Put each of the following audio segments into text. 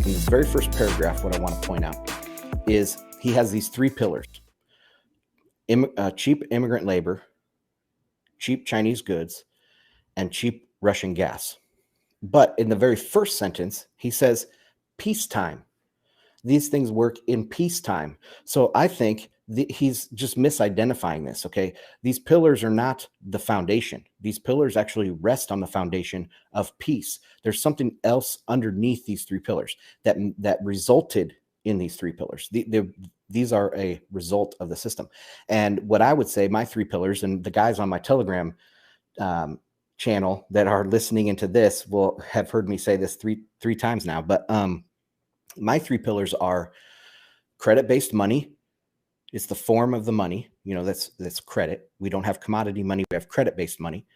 in this very first paragraph, what I want to point out is he has these three pillars: cheap immigrant labor, cheap Chinese goods, and cheap Russian gas. But in the very first sentence, he says peacetime. These things work in peacetime. So I think he's just misidentifying this, okay? These pillars are not the foundation. These pillars actually rest on the foundation of peace. There's something else underneath these three pillars that resulted in these three pillars. These are a result of the system. And what I would say, my three pillars, and the guys on my Telegram channel that are listening into this will have heard me say this three times now, but my three pillars are credit-based money. It's the form of the money. That's credit. We don't have commodity money. We have credit-based money.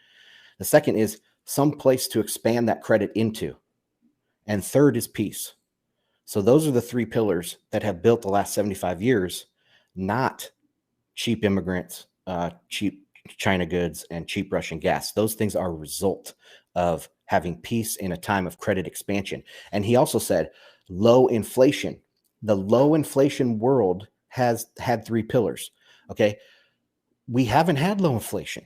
The second is some place to expand that credit into. And third is peace. So those are the three pillars that have built the last 75 years, not cheap immigrants, cheap China goods, and cheap Russian gas. Those things are a result of having peace in a time of credit expansion. And he also said low inflation. The low inflation world has had three pillars. Okay. We haven't had low inflation.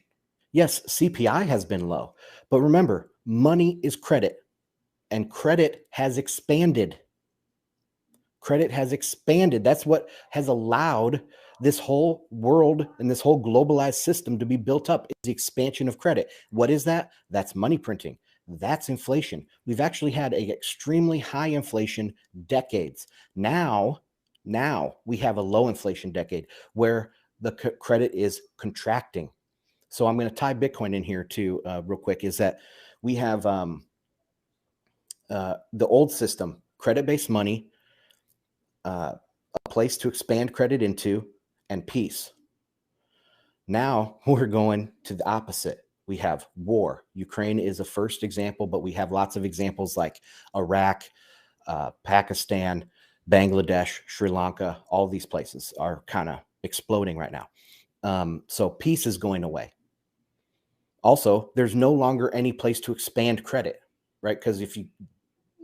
Yes, CPI has been low, but remember, money is credit, and credit has expanded. Credit has expanded. That's what has allowed this whole world and this whole globalized system to be built up, is the expansion of credit. What is that? That's money printing. That's inflation. We've actually had an extremely high inflation decades. Now we have a low inflation decade where the credit is contracting. So I'm going to tie Bitcoin in here too, real quick, is that we have the old system, credit-based money, a place to expand credit into, and peace. Now we're going to the opposite. We have war. Ukraine is a first example, but we have lots of examples like Iraq, Pakistan, Bangladesh, Sri Lanka. All these places are kind of exploding right now. So peace is going away. Also, there's no longer any place to expand credit, right? Because if you,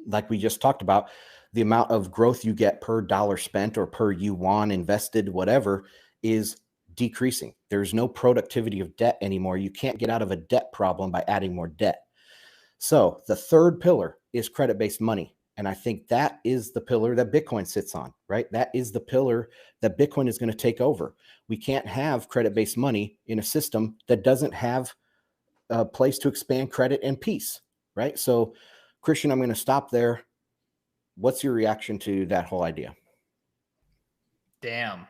like we just talked about, the amount of growth you get per dollar spent or per yuan invested, whatever, is decreasing. There's no productivity of debt anymore. You can't get out of a debt problem by adding more debt. So the third pillar is credit-based money. And I think that is the pillar that Bitcoin sits on, right? That is the pillar that Bitcoin is going to take over. We can't have credit-based money in a system that doesn't have a place to expand credit and peace, right? So, Christian, I'm going to stop there. What's your reaction to that whole idea? Damn.